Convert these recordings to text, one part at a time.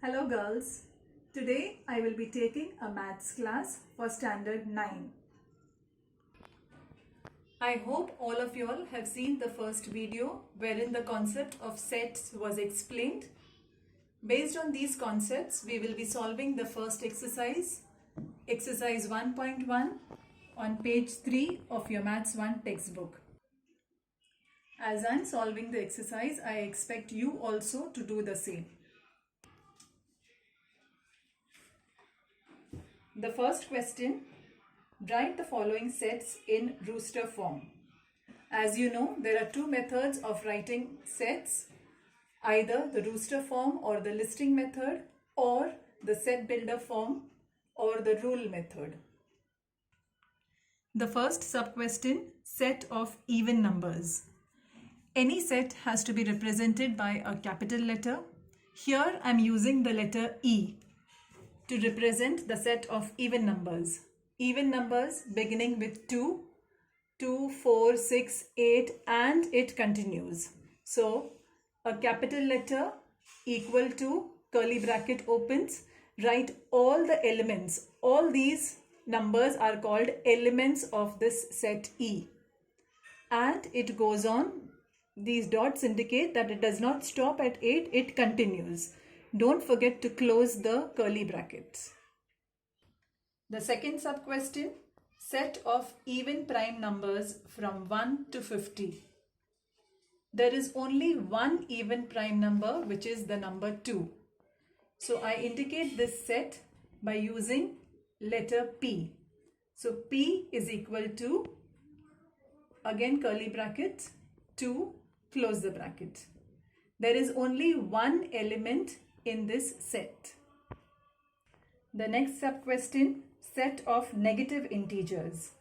Hello girls, today I will be taking a maths class for standard 9. I hope all of you all have seen the first video wherein the concept of sets was explained. Based on these concepts, we will be solving the first exercise, exercise 1.1 on page 3 of your Maths 1 textbook. As I am solving the exercise, I expect you also to do the same. The first question, write the following sets in rooster form. As you know, there are two methods of writing sets, either the rooster form or the listing method, or the set builder form or the rule method. The first sub-question, set of even numbers. Any set has to be represented by a capital letter. Here I am using the letter E to represent the set of even numbers. Even numbers beginning with 2, 2, 4, 6, 8 and it continues. So a capital letter equal to curly bracket opens, write all the elements. All these numbers are called elements of this set E. And it goes on. These dots indicate that it does not stop at 8, it continues. Don't forget to close the curly brackets. The second sub-question, set of even prime numbers from 1 to 50. There is only one even prime number, which is the number 2. So I indicate this set by using letter P. So P is equal to, again curly bracket, 2, close the bracket. There is only one element in this set. The next sub-question, set of negative integers.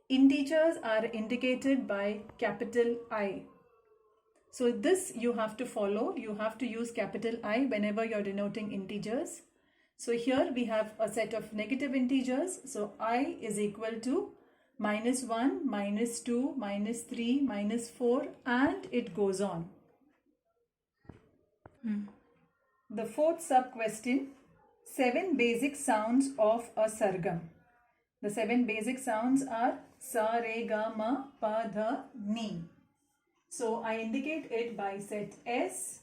Integers are indicated by capital I. So this you have to follow. You have to use capital I whenever you're denoting integers. So here we have a set of negative integers. So I is equal to -1, -2, -3, -4 and it goes on. The fourth sub-question, 7 basic sounds of a sargam. The 7 basic sounds are sa, re, ga, ma, pa, dha, ni. So I indicate it by set S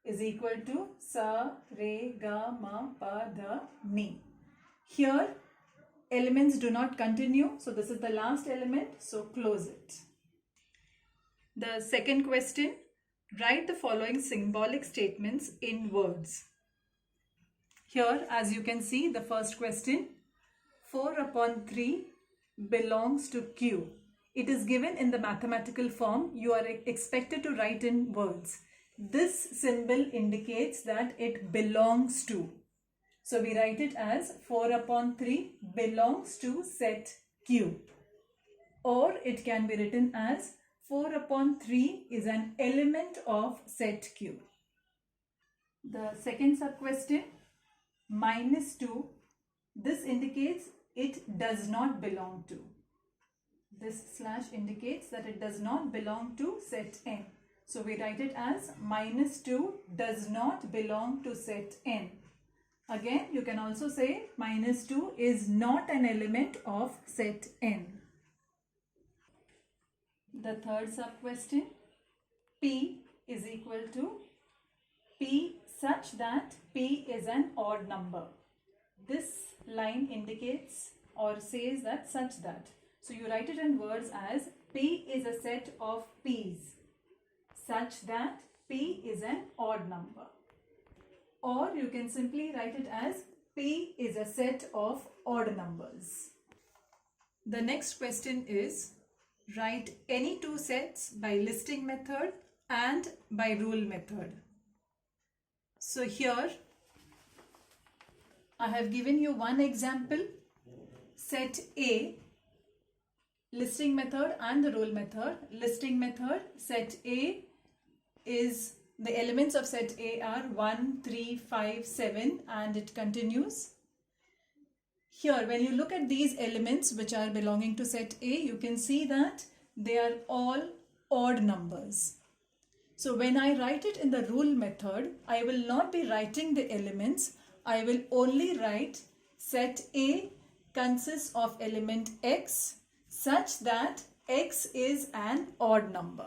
is equal to sa, re, ga, ma, pa, dha, ni. Here elements do not continue. So this is the last element. So close it. The second question, write the following symbolic statements in words. Here, as you can see, the first question, 4/3 belongs to Q. It is given in the mathematical form. You are expected to write in words. This symbol indicates that it belongs to. So we write it as 4/3 belongs to set Q. Or it can be written as 4/3 is an element of set Q. The second sub-question, -2, this indicates it does not belong to. This slash indicates that it does not belong to set N. So we write it as -2 does not belong to set N. Again, you can also say -2 is not an element of set N. The third sub-question, P is equal to P such that P is an odd number. This line indicates or says that such that. So you write it in words as P is a set of P's such that P is an odd number. Or you can simply write it as P is a set of odd numbers. The next question is, write any two sets by listing method and by rule method. So here I have given you one example, set A, listing method and the rule method. Listing method, set A is, the elements of set A are 1, 3, 5, 7 and it continues. Here when you look at these elements which are belonging to set A, you can see that they are all odd numbers. So when I write it in the rule method, I will not be writing the elements. I will only write set A consists of element X such that X is an odd number.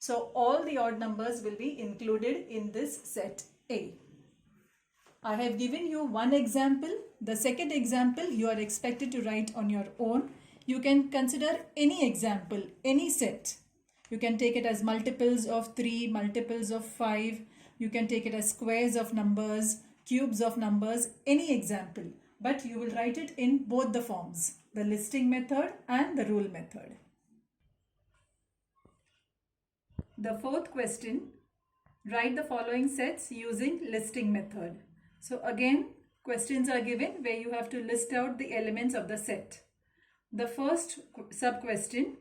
So all the odd numbers will be included in this set A. I have given you one example. The second example you are expected to write on your own. You can consider any example, any set. You can take it as multiples of 3, multiples of 5. You can take it as squares of numbers, cubes of numbers, any example. But you will write it in both the forms, the listing method and the rule method. The fourth question, write the following sets using listing method. So again, questions are given where you have to list out the elements of the set. The first sub-question,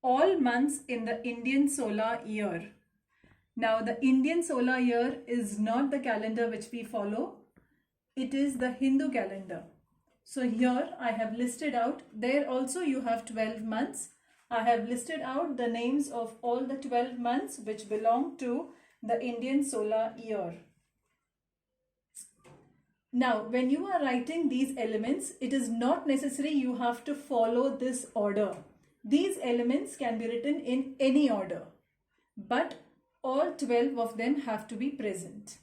all months in the Indian solar year. Now the Indian solar year is not the calendar which we follow. It is the Hindu calendar. So here I have listed out, there also you have 12 months. I have listed out the names of all the 12 months which belong to the Indian solar year. Now, when you are writing these elements, it is not necessary you have to follow this order. These elements can be written in any order, but all 12 of them have to be present.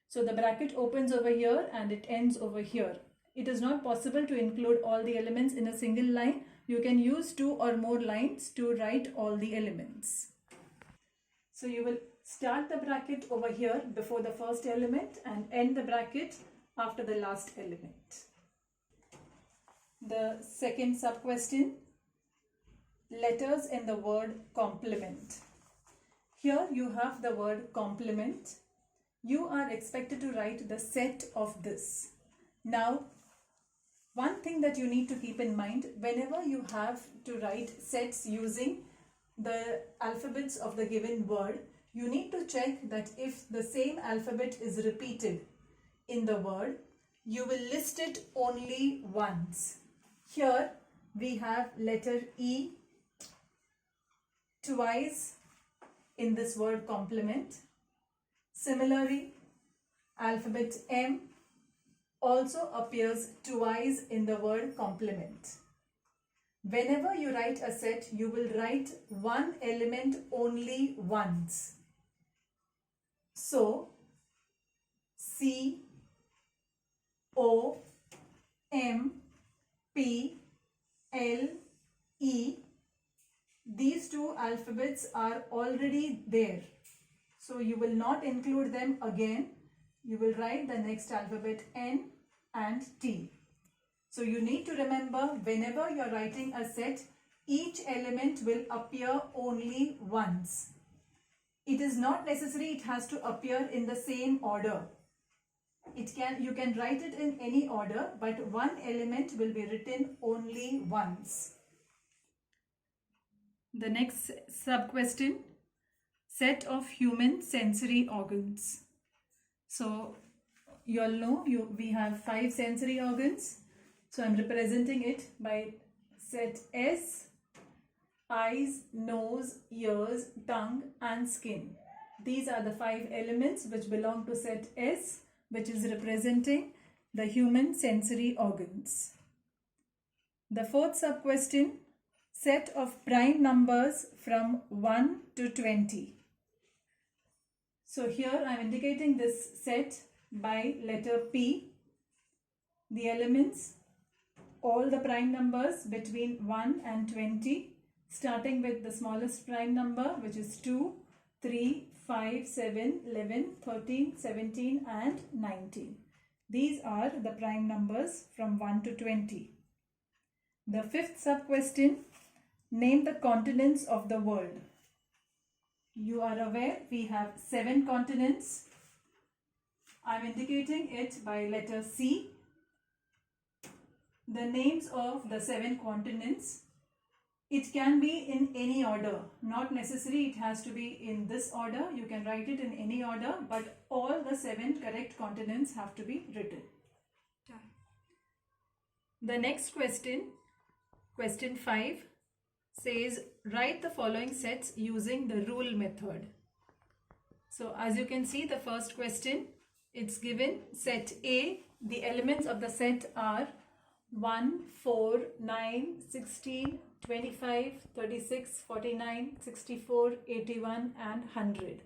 So the bracket opens over here and it ends over here. It is not possible to include all the elements in a single line. You can use 2 or more lines to write all the elements. So you will start the bracket over here before the first element and end the bracket after the last element. The second sub-question, letters in the word complement. Here you have the word complement. You are expected to write the set of this. Now, one thing that you need to keep in mind, whenever you have to write sets using the alphabets of the given word, you need to check that if the same alphabet is repeated in the word, you will list it only once. Here we have letter E twice in this word complement. Similarly, alphabet M also appears twice in the word complement. Whenever you write a set, you will write one element only once. So, C, O, M, P, L, E. These two alphabets are already there. So you will not include them again. You will write the next alphabet N and T. So you need to remember, whenever you are writing a set, each element will appear only once. It is not necessary it has to appear in the same order. You can write it in any order, but one element will be written only once. The next sub-question, set of human sensory organs. So you all know we have 5 sensory organs. So I'm representing it by set S, eyes, nose, ears, tongue and skin. These are the 5 elements which belong to set S, which is representing the human sensory organs. The fourth sub-question, set of prime numbers from 1 to 20. So here I am indicating this set by letter P. The elements, all the prime numbers between 1 and 20, starting with the smallest prime number, which is 2, 3, 5, 7, 11, 13, 17 and 19. These are the prime numbers from 1 to 20. The fifth sub-question, name the continents of the world. You are aware we have 7 continents. I am indicating it by letter C. The names of the 7 continents. It can be in any order, not necessary it has to be in this order. You can write it in any order, but all the 7 correct continents have to be written. The next question, question 5, says write the following sets using the rule method. So as you can see, the first question, it's given set A. The elements of the set are 1, 4, 9, 16, 25, 36, 49, 64, 81 and 100.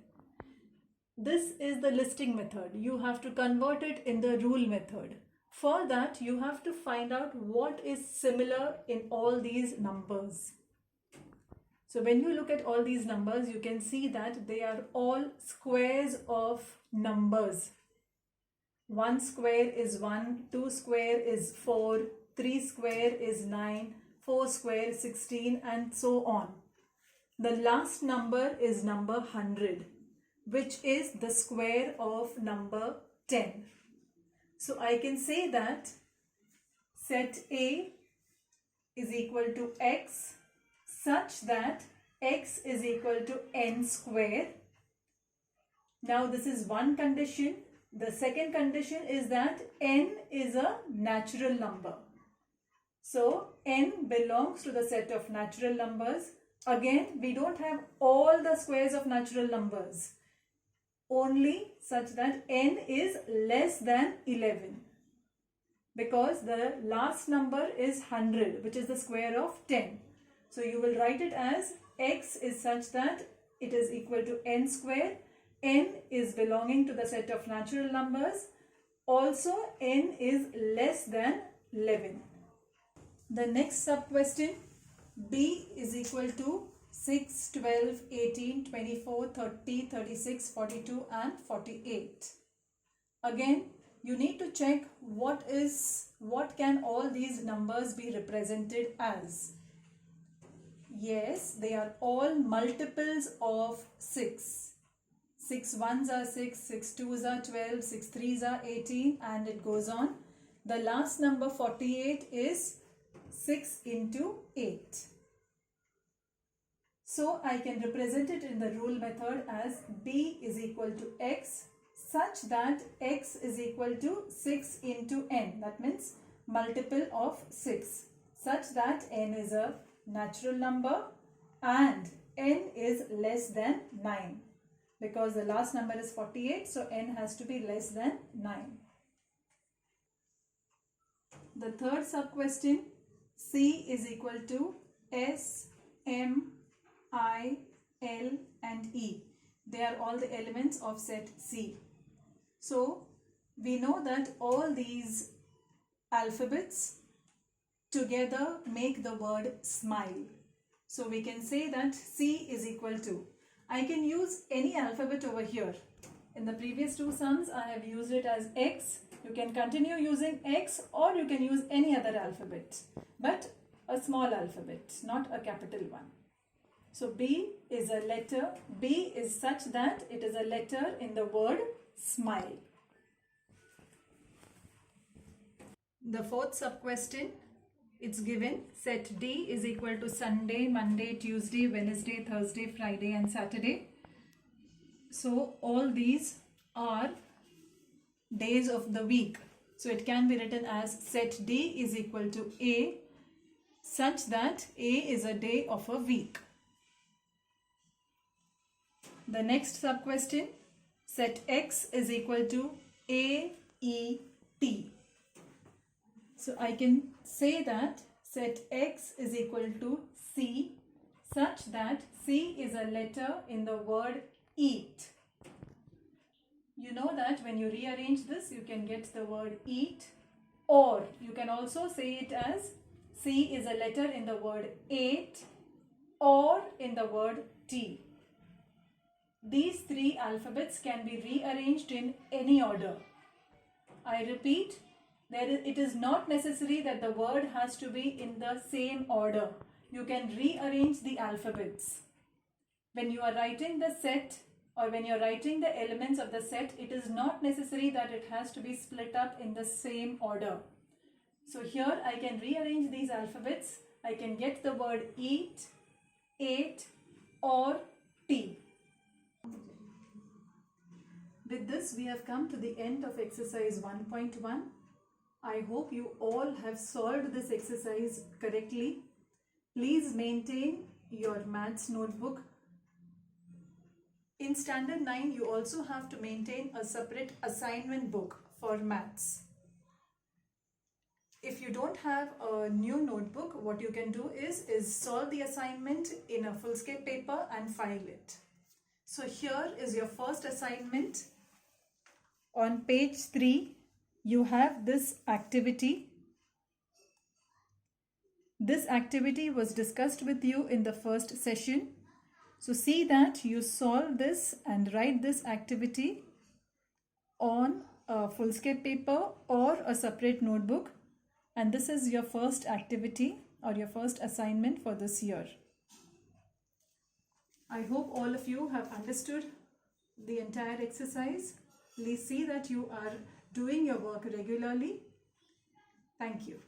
This is the listing method. You have to convert it in the rule method. For that, you have to find out what is similar in all these numbers. So when you look at all these numbers, you can see that they are all squares of numbers. 1 square is 1, 2 square is 4, 3 square is 9, 4 square 16 and so on. The last number is number 100, which is the square of number 10. So I can say that set A is equal to x such that x is equal to n square. Now this is one condition. The second condition is that n is a natural number. So n belongs to the set of natural numbers. Again, we don't have all the squares of natural numbers. Only such that n is less than 11. Because the last number is 100, which is the square of 10. So you will write it as x is such that it is equal to n square. N is belonging to the set of natural numbers. Also, n is less than 11. The next sub question, b is equal to 6, 12, 18, 24, 30, 36, 42 and 48. Again, you need to check what can all these numbers be represented as. Yes, they are all multiples of 6. 6 ones are 6, 6 twos are 12, 6 threes are 18 and it goes on. The last number 48 is 6 into 8. So I can represent it in the rule method as b is equal to x such that x is equal to 6 into n. That means multiple of 6 such that n is a natural number and n is less than 9. Because the last number is 48, so n has to be less than 9. The third sub question, C is equal to S, M, I, L and E. They are all the elements of set C. So we know that all these alphabets together make the word smile. So we can say that C is equal to, I can use any alphabet over here. In the previous two sums, I have used it as X. You can continue using X or you can use any other alphabet, but a small alphabet, not a capital one. So B is a letter. B is such that it is a letter in the word smile. The fourth sub question, it's given set D is equal to Sunday, Monday, Tuesday, Wednesday, Thursday, Friday and Saturday. So all these are days of the week. So it can be written as set D is equal to A such that A is a day of a week. The next sub question, set X is equal to A, E, T. So I can say that set X is equal to C such that C is a letter in the word eat. You know that when you rearrange this, you can get the word eat, or you can also say it as C is a letter in the word ate or in the word tea. These three alphabets can be rearranged in any order. I repeat, it is not necessary that the word has to be in the same order. You can rearrange the alphabets. When you are writing the set or when you are writing the elements of the set, it is not necessary that it has to be split up in the same order. So here I can rearrange these alphabets. I can get the word eat, ate or tea. With this, we have come to the end of exercise 1.1. I hope you all have solved this exercise correctly. Please maintain your maths notebook In Standard 9, you also have to maintain a separate assignment book for maths. If you don't have a new notebook, what you can do is solve the assignment in a Fullscape paper and file it. So here is your first assignment. On page 3, you have this activity. This activity was discussed with you in the first session. So see that you solve this and write this activity on a Fullscape paper or a separate notebook. And this is your first activity or your first assignment for this year. I hope all of you have understood the entire exercise. Please see that you are doing your work regularly. Thank you.